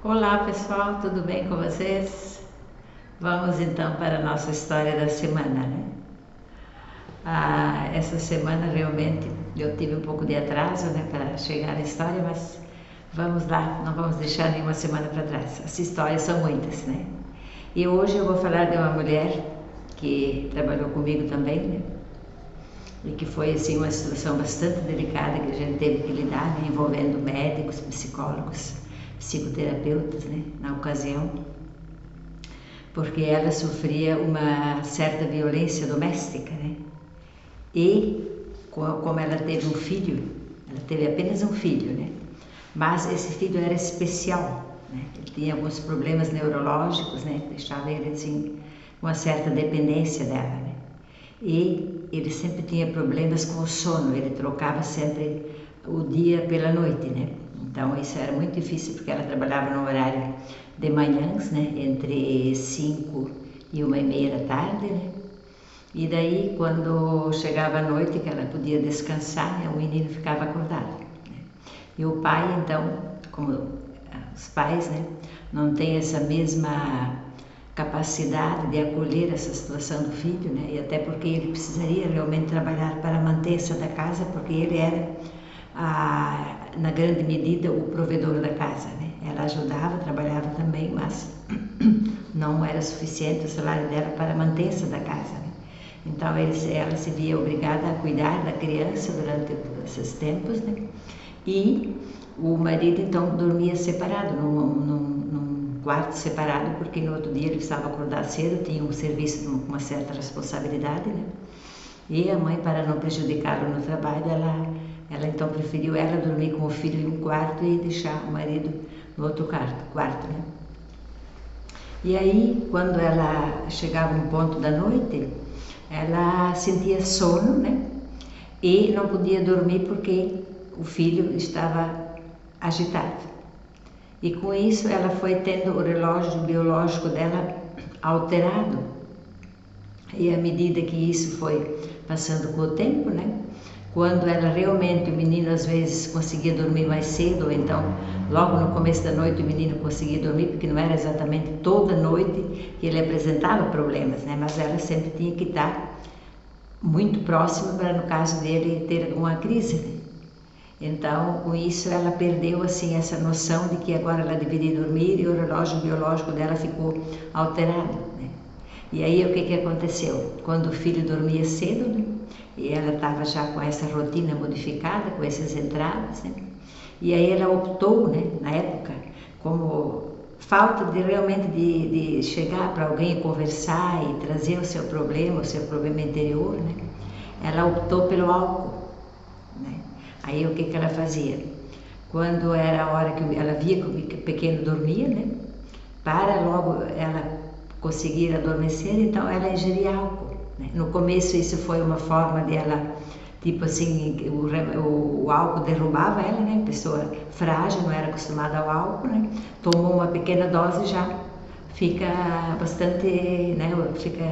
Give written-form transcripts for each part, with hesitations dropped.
Olá pessoal, tudo bem com vocês? Vamos então para a nossa história da semana, né? Essa semana realmente eu tive um pouco de atraso, né, para chegar na história, mas vamos lá, não vamos deixar nenhuma semana para trás. As histórias são muitas, né? E hoje eu vou falar de uma mulher que trabalhou comigo também, né? E que foi assim uma situação bastante delicada que a gente teve que lidar, né, envolvendo médicos, psicólogos, psicoterapeutas, né, na ocasião, porque ela sofria uma certa violência doméstica, né? E como ela teve um filho, ela teve apenas um filho, né? Mas esse filho era especial, né? Ele tinha alguns problemas neurológicos, né? Deixava ele assim, uma certa dependência dela, né? E ele sempre tinha problemas com o sono, ele trocava sempre o dia pela noite, né? Então isso era muito difícil porque ela trabalhava no horário de manhãs, né? Entre 5 e 1h30 da tarde, né? E daí quando chegava a noite que ela podia descansar, né? O menino ficava acordado, né? E o pai então, como os pais, né? Não tem essa mesma capacidade de acolher essa situação do filho, né? E até porque ele precisaria realmente trabalhar para manter essa da casa, porque ele era, na grande medida, o provedor da casa, né? Ela ajudava, trabalhava também, mas não era suficiente o salário dela para manter essa da casa, né? Então ela se via obrigada a cuidar da criança durante esses tempos, né? E o marido então dormia separado, num quarto separado, porque no outro dia ele precisava acordar cedo, tinha um serviço com uma certa responsabilidade, né? E a mãe, para não prejudicá-lo no trabalho, ela então preferiu ela dormir com o filho em um quarto e deixar o marido no outro quarto, né? E aí, quando ela chegava um ponto da noite, ela sentia sono, né? E não podia dormir porque o filho estava agitado. E com isso ela foi tendo o relógio biológico dela alterado. E à medida que isso foi passando com o tempo, né? Quando ela realmente, o menino às vezes conseguia dormir mais cedo, ou então logo no começo da noite o menino conseguia dormir, porque não era exatamente toda noite que ele apresentava problemas, né? Mas ela sempre tinha que estar muito próxima para, no caso dele, ter alguma crise, né? Então, com isso, ela perdeu assim essa noção de que agora ela deveria dormir e o relógio biológico dela ficou alterado, né? E aí, o que aconteceu? Quando o filho dormia cedo, né? E ela estava já com essa rotina modificada, com essas entradas, né? E aí ela optou, né, na época, como falta de realmente de chegar para alguém e conversar e trazer o seu problema interior, né? Ela optou pelo álcool, né? Aí o que ela fazia? Quando era a hora que ela via que o pequeno dormia, né? Para logo ela conseguir adormecer, então ela ingeria álcool, né? No começo isso foi uma forma de ela, tipo assim, o álcool derrubava ela, né? Pessoa frágil, não era acostumada ao álcool, né? Tomou uma pequena dose já fica bastante, né? Fica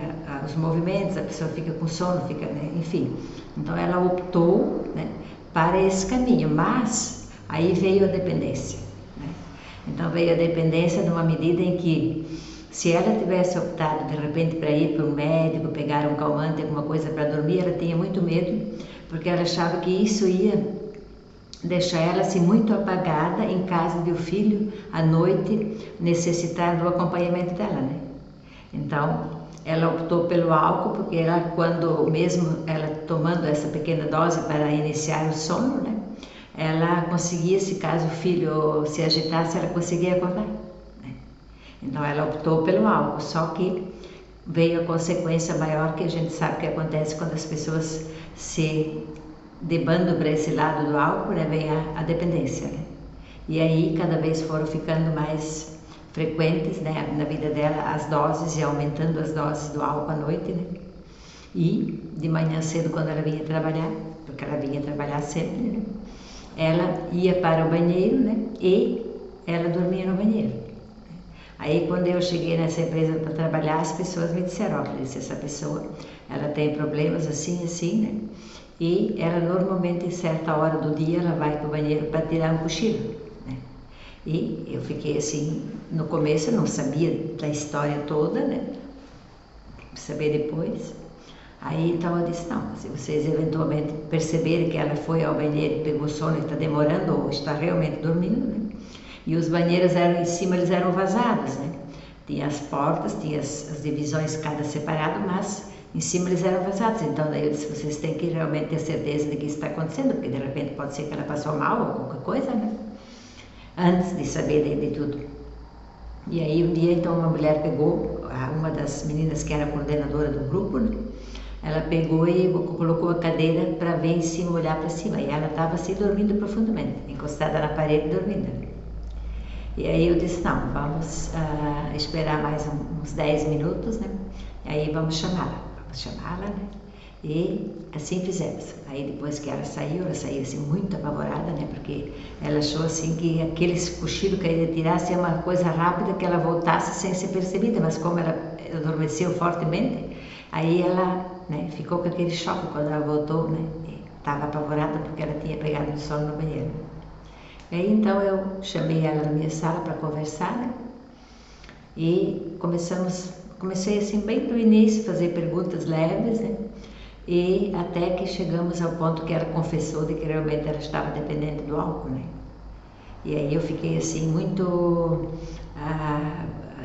os movimentos, a pessoa fica com sono, fica, né? Enfim. Então ela optou, né, para esse caminho, mas aí veio a dependência, né? Então veio a dependência numa medida em que, se ela tivesse optado de repente para ir para um médico, pegar um calmante, alguma coisa para dormir, ela tinha muito medo, porque ela achava que isso ia deixar ela assim muito apagada em caso de o filho à noite necessitar do acompanhamento dela, né? Então ela optou pelo álcool, porque ela, quando mesmo ela tomando essa pequena dose para iniciar o sono, né? Ela conseguia, se caso o filho se agitasse, ela conseguia acordar, né? Então ela optou pelo álcool, só que veio a consequência maior, que a gente sabe que acontece quando as pessoas se debandam para esse lado do álcool, né? Vem a dependência, né? E aí cada vez foram ficando mais frequentes, né, na vida dela as doses, e aumentando as doses do álcool à noite, né? E de manhã cedo, quando ela vinha trabalhar, porque ela vinha trabalhar sempre, né? Ela ia para o banheiro, né? E ela dormia no banheiro. Aí quando eu cheguei nessa empresa para trabalhar, as pessoas me disseram, ó, Clarice, essa pessoa, ela tem problemas assim, né? E ela normalmente, em certa hora do dia, ela vai para o banheiro para tirar um cochilo, né? E eu fiquei assim, no começo eu não sabia da história toda, né? Saber depois. Aí então eu disse, não, se vocês eventualmente perceberem que ela foi ao banheiro e pegou sono e está demorando ou está realmente dormindo, né? E os banheiros eram em cima, eles eram vazados, né? Tinha as portas, tinha as divisões, cada separado, mas em cima eles eram vazados. Então daí eu disse, vocês têm que realmente ter certeza de que isso está acontecendo, porque de repente pode ser que ela passou mal ou qualquer coisa, né? Antes de saber de tudo. E aí um dia então uma mulher pegou, uma das meninas que era coordenadora do grupo, né? Ela pegou e colocou a cadeira para ver em cima, olhar para cima, e ela estava assim dormindo profundamente, encostada na parede dormindo. E aí eu disse, não, vamos esperar mais uns 10 minutos, né? E aí vamos chamá-la, né? E assim fizemos. Aí depois que ela saiu assim muito apavorada, né? Porque ela achou assim que aquele cochilo que ia tirar seria uma coisa rápida, que ela voltasse sem ser percebida, mas como ela adormeceu fortemente, aí ela, né, ficou com aquele choque quando ela voltou, né? Estava apavorada porque ela tinha pegado no sono no banheiro. E aí então eu chamei ela na minha sala para conversar, né? E comecei assim bem do início a fazer perguntas leves, né? E até que chegamos ao ponto que ela confessou de que realmente ela estava dependente do álcool, né? E aí eu fiquei assim muito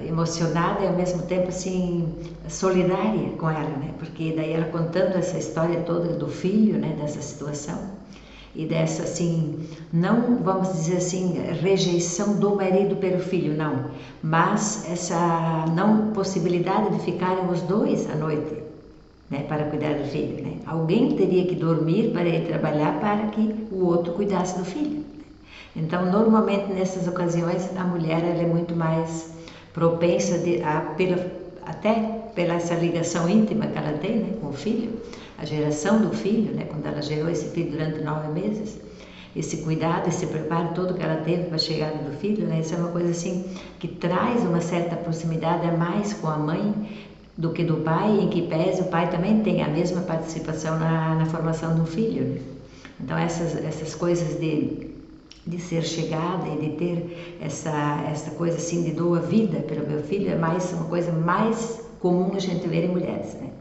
emocionada e ao mesmo tempo assim solidária com ela, né? Porque daí ela contando essa história toda do filho, né? Dessa situação e dessa assim, não vamos dizer assim, rejeição do marido pelo filho, não, mas essa não possibilidade de ficarem os dois à noite, né, para cuidar do filho, né? Alguém teria que dormir para ir trabalhar para que o outro cuidasse do filho. Então, normalmente nessas ocasiões a mulher ela é muito mais propensa até pela essa ligação íntima que ela tem, né, com o filho, a geração do filho, né, quando ela gerou esse filho durante 9 meses, esse cuidado, esse preparo todo que ela teve para a chegada do filho, né, isso é uma coisa assim que traz uma certa proximidade a mais com a mãe do que do pai, em que pese o pai também tem a mesma participação na formação do filho, né? Então essas coisas de ser chegada e de ter essa coisa assim de dou a vida pelo meu filho é uma coisa mais comum a gente ver em mulheres, né?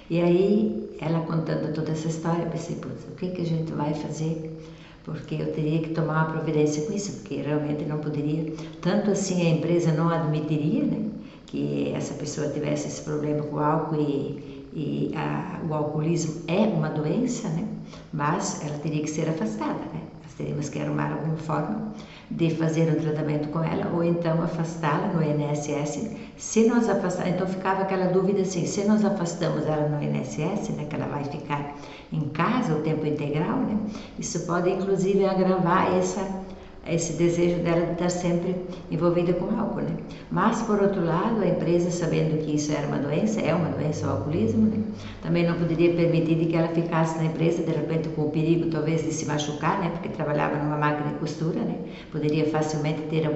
E aí ela contando toda essa história, eu pensei, putz, o que a gente vai fazer? Porque eu teria que tomar uma providência com isso, porque realmente não poderia, tanto assim a empresa não admitiria, né, que essa pessoa tivesse esse problema com o álcool o alcoolismo é uma doença, né, mas ela teria que ser afastada, né. Nós teríamos que arrumar alguma forma de fazer um tratamento com ela ou então afastá-la no INSS. Se nós afastarmos, então ficava aquela dúvida assim, se nós afastamos ela no INSS, né, que ela vai ficar em casa o tempo integral, né, isso pode inclusive agravar esse desejo dela de estar sempre envolvida com álcool, né? Mas, por outro lado, a empresa, sabendo que isso era uma doença, é uma doença o alcoolismo, né? Também não poderia permitir que ela ficasse na empresa, de repente, com o perigo, talvez, de se machucar, né? Porque trabalhava numa máquina de costura, né? Poderia facilmente ter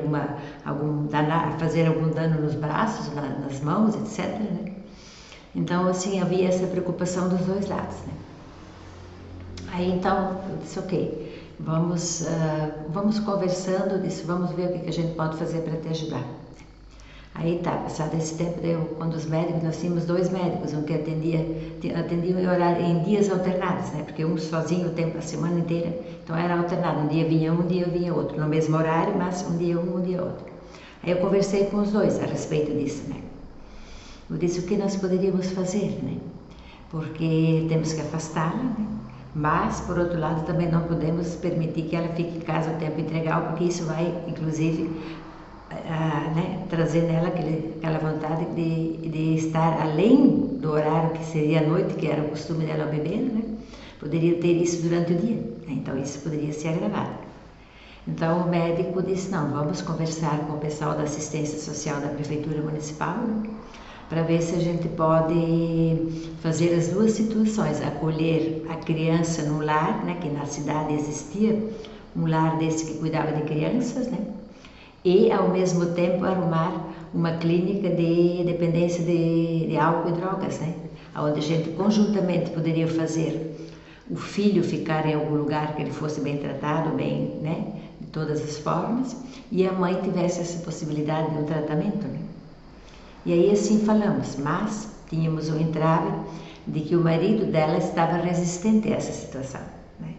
fazer algum dano nos braços, nas mãos, etc, né? Então, assim, havia essa preocupação dos dois lados, né? Aí, então, eu disse, ok, vamos conversando, disse, vamos ver o que a gente pode fazer para te ajudar. Aí tá, passado esse tempo, quando os médicos, nós tínhamos 2 médicos, um que atendia em dias alternados, né? Porque um sozinho o tempo, a semana inteira, então era alternado, um dia vinha outro, no mesmo horário, mas um dia outro. Aí eu conversei com os dois a respeito disso, né? Eu disse o que nós poderíamos fazer, né? Porque temos que afastá-la, né? Mas, por outro lado, também não podemos permitir que ela fique em casa o tempo integral, porque isso vai, inclusive, né, trazer nela aquela vontade de estar além do horário que seria a noite, que era o costume dela beber, né? Poderia ter isso durante o dia, né? Então isso poderia ser agravado. Então o médico disse, não, vamos conversar com o pessoal da assistência social da Prefeitura Municipal, né, para ver se a gente pode fazer as 2 situações, acolher a criança no lar, né, que na cidade existia um lar desse que cuidava de crianças, né, e ao mesmo tempo arrumar uma clínica de dependência de álcool e drogas, né, onde a gente conjuntamente poderia fazer o filho ficar em algum lugar que ele fosse bem tratado, bem, né, todas as formas, e a mãe tivesse essa possibilidade de um tratamento, né? E aí assim falamos, mas tínhamos um entrave de que o marido dela estava resistente a essa situação, né?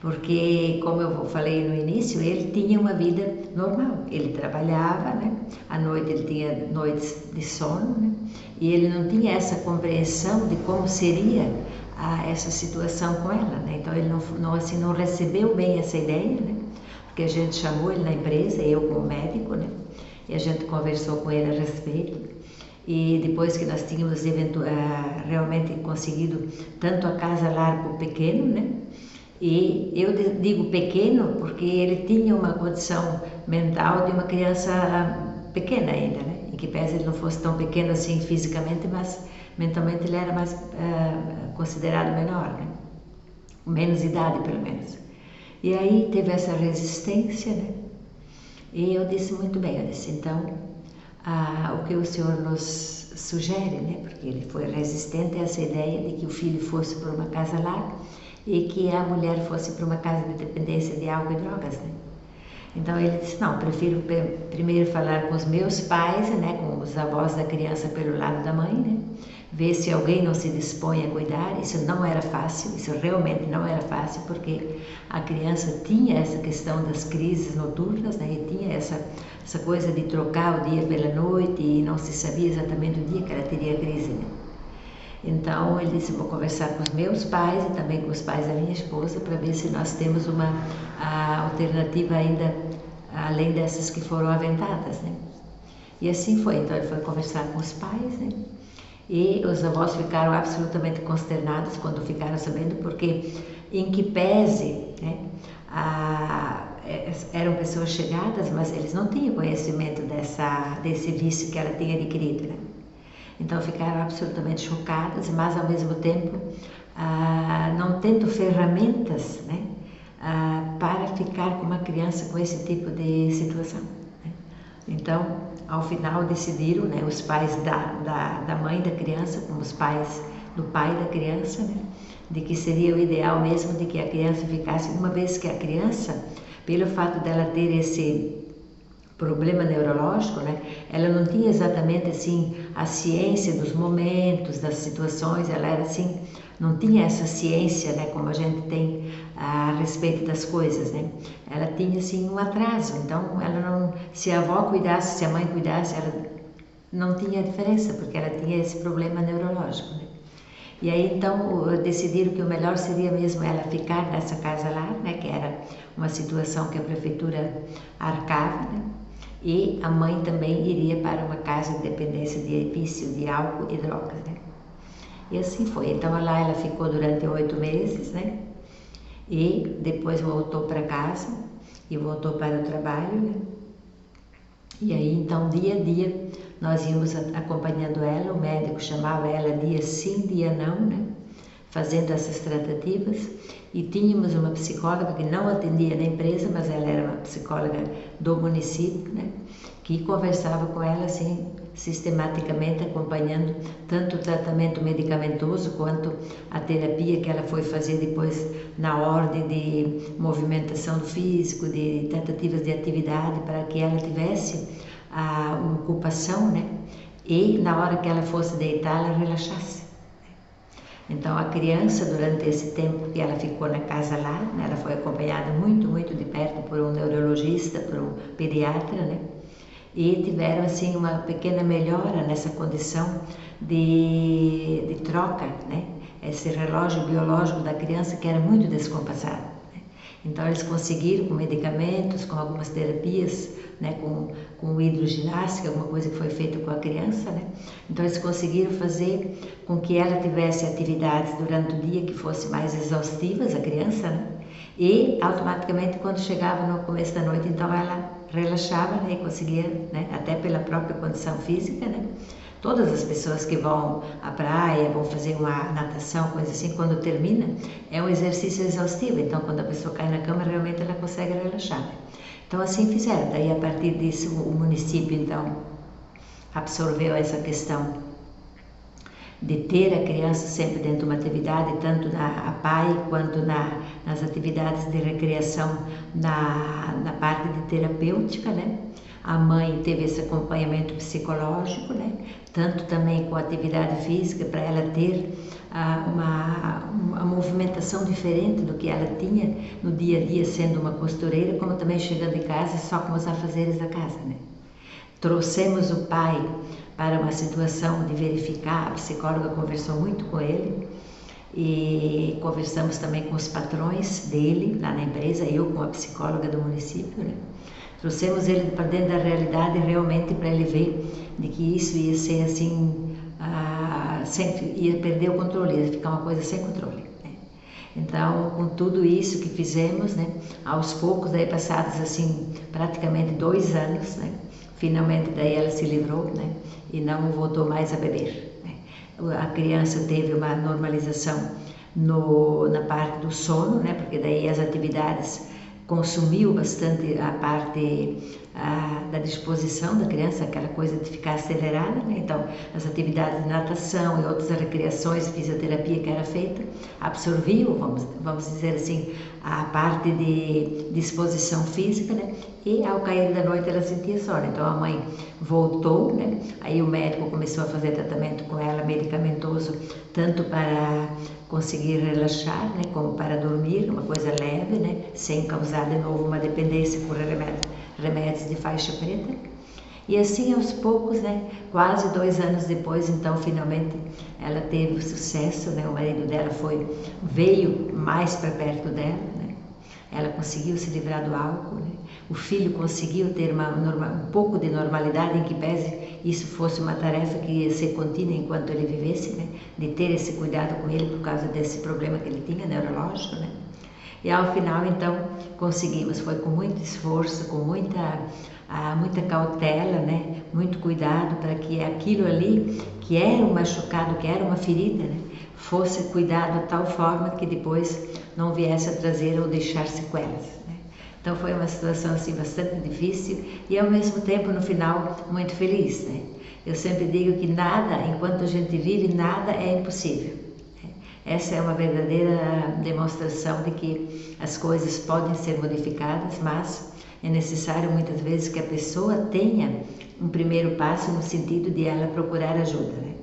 Porque, como eu falei no início, ele tinha uma vida normal, ele trabalhava, né? À noite ele tinha noites de sono, né? E ele não tinha essa compreensão de como seria essa situação com ela, né? Então ele não recebeu bem essa ideia, né? Porque a gente chamou ele na empresa, eu como médico, né? E a gente conversou com ele a respeito. E depois que nós tínhamos realmente conseguido tanto a casa lar como pequeno, né? E eu digo pequeno porque ele tinha uma condição mental de uma criança pequena ainda, né? Em que pese ele não fosse tão pequeno assim fisicamente, mas mentalmente ele era mais considerado menor, né? Menos idade pelo menos. E aí teve essa resistência, né? E eu disse muito bem, eu disse, então, o que o senhor nos sugere, né? Porque ele foi resistente a essa ideia de que o filho fosse para uma casa lar e que a mulher fosse para uma casa de dependência de álcool e drogas, né? Então ele disse, não, prefiro primeiro falar com os meus pais, né, com os avós da criança pelo lado da mãe, né, ver se alguém não se dispõe a cuidar. Isso não era fácil, isso realmente não era fácil, porque a criança tinha essa questão das crises noturnas, né, e tinha essa coisa de trocar o dia pela noite e não se sabia exatamente o dia que ela teria a crise, né. Então ele disse, vou conversar com os meus pais e também com os pais da minha esposa para ver se nós temos uma alternativa ainda além dessas que foram aventadas, né? E assim foi. Então ele foi conversar com os pais, né? E os avós ficaram absolutamente consternados quando ficaram sabendo, porque em que pese, né, eram pessoas chegadas, mas eles não tinham conhecimento desse vício que ela tinha adquirido, né? Então ficaram absolutamente chocadas, mas ao mesmo tempo não tendo ferramentas, né, para ficar com uma criança com esse tipo de situação, né? Então, ao final decidiram, né, os pais da mãe da criança, como os pais do pai da criança, né, de que seria o ideal mesmo de que a criança ficasse, uma vez que a criança, pelo fato dela ter esse problema neurológico, né? Ela não tinha exatamente assim a ciência dos momentos, das situações, ela era assim, não tinha essa ciência, né, como a gente tem a respeito das coisas, né? Ela tinha assim um atraso, então ela não, se a avó cuidasse, se a mãe cuidasse, ela não tinha diferença, porque ela tinha esse problema neurológico, né? E aí então decidiram que o melhor seria mesmo ela ficar nessa casa lá, né, que era uma situação que a prefeitura arcava, né? E a mãe também iria para uma casa de dependência de vício, de álcool e drogas, né? E assim foi. Então lá ela ficou durante 8 meses, né? E depois voltou para casa e voltou para o trabalho, né? E aí então dia a dia nós íamos acompanhando ela, o médico chamava ela dia sim, dia não, né? Fazendo essas tratativas, e tínhamos uma psicóloga que não atendia na empresa, mas ela era uma psicóloga do município, né, que conversava com ela assim sistematicamente, acompanhando tanto o tratamento medicamentoso quanto a terapia que ela foi fazer depois na ordem de movimentação do físico, de tentativas de atividade, para que ela tivesse uma ocupação, né, e na hora que ela fosse deitar, ela relaxasse. Então a criança, durante esse tempo que ela ficou na casa lá, né, ela foi acompanhada muito, muito de perto por um neurologista, por um pediatra, né? E tiveram assim uma pequena melhora nessa condição de troca, né? Esse relógio biológico da criança que era muito descompassado, né? Então eles conseguiram, com medicamentos, com algumas terapias, né, com hidroginástica, alguma coisa que foi feita com a criança, né? Então eles conseguiram fazer com que ela tivesse atividades durante o dia que fossem mais exaustivas, a criança, né? E automaticamente quando chegava no começo da noite, então ela relaxava, né, e conseguia, né, até pela própria condição física, né? Todas as pessoas que vão à praia, vão fazer uma natação, coisa assim, quando termina, é um exercício exaustivo, então quando a pessoa cai na cama, realmente ela consegue relaxar, né? Então assim fizeram, daí a partir disso o município então absorveu essa questão de ter a criança sempre dentro de uma atividade, tanto a pai quanto nas atividades de recreação, na parte de terapêutica, né? A mãe teve esse acompanhamento psicológico, né? Tanto também com a atividade física, para ela ter uma movimentação diferente do que ela tinha no dia a dia, sendo uma costureira, como também chegando em casa só com os afazeres da casa, né? Trouxemos o pai para uma situação de verificar, a psicóloga conversou muito com ele e conversamos também com os patrões dele lá na empresa, eu com a psicóloga do município, né? Trouxemos ele para dentro da realidade realmente para ele ver de que isso ia ser assim, sempre ia perder o controle, ia ficar uma coisa sem controle, né? Então, com tudo isso que fizemos, né, aos poucos, daí passados assim praticamente 2 anos, né, finalmente daí ela se livrou, né, e não voltou mais a beber, né. A criança teve uma normalização na parte do sono, né, porque daí as atividades consumiu bastante a parte da disposição da criança, aquela coisa de ficar acelerada, né? Então as atividades de natação e outras recreações, fisioterapia que era feita, absorviam, vamos dizer assim, a parte de disposição física, né? E ao cair da noite ela sentia sono, então a mãe voltou, né? Aí o médico começou a fazer tratamento com ela, medicamentoso, tanto para conseguir relaxar, né, como para dormir, uma coisa leve, né, sem causar de novo uma dependência por remédios de faixa preta. E assim aos poucos, né, quase 2 anos depois, então finalmente ela teve sucesso, né, o marido dela veio mais para perto dela, né, ela conseguiu se livrar do álcool, né, o filho conseguiu ter um pouco de normalidade, em que pese isso fosse uma tarefa que ia ser contínua enquanto ele vivesse, né, de ter esse cuidado com ele por causa desse problema que ele tinha, neurológico, né. E ao final, então, conseguimos, foi com muito esforço, com muita cautela, né, muito cuidado para que aquilo ali, que era um machucado, que era uma ferida, né, fosse cuidado de tal forma que depois não viesse a trazer ou deixar sequelas, né. Então foi uma situação assim bastante difícil e ao mesmo tempo no final muito feliz, né. Eu sempre digo que nada, enquanto a gente vive, nada é impossível. Essa é uma verdadeira demonstração de que as coisas podem ser modificadas, mas é necessário muitas vezes que a pessoa tenha um primeiro passo no sentido de ela procurar ajuda, né?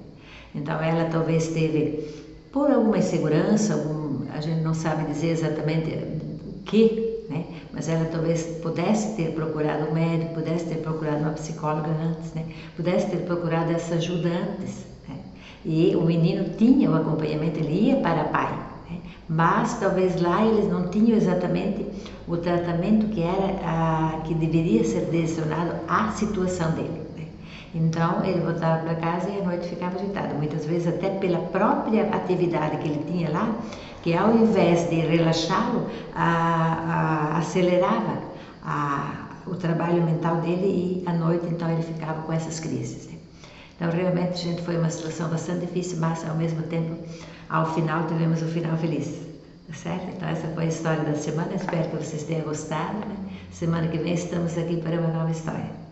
Então ela talvez teve, por alguma insegurança, a gente não sabe dizer exatamente o que, né? Mas ela talvez pudesse ter procurado um médico, pudesse ter procurado uma psicóloga antes, né? Pudesse ter procurado essa ajuda antes, né? E o menino tinha o acompanhamento, ele ia para pai, né? Mas talvez lá eles não tinham exatamente o tratamento que deveria ser direcionado à situação dele, né? Então ele voltava para casa e à noite ficava agitado, muitas vezes até pela própria atividade que ele tinha lá, que ao invés de relaxá-lo, acelerava o trabalho mental dele e à noite então ele ficava com essas crises, né? Então realmente, gente, foi uma situação bastante difícil, mas ao mesmo tempo, ao final, tivemos um final feliz, tá certo? Então essa foi a história da semana, espero que vocês tenham gostado, né? Semana que vem estamos aqui para uma nova história.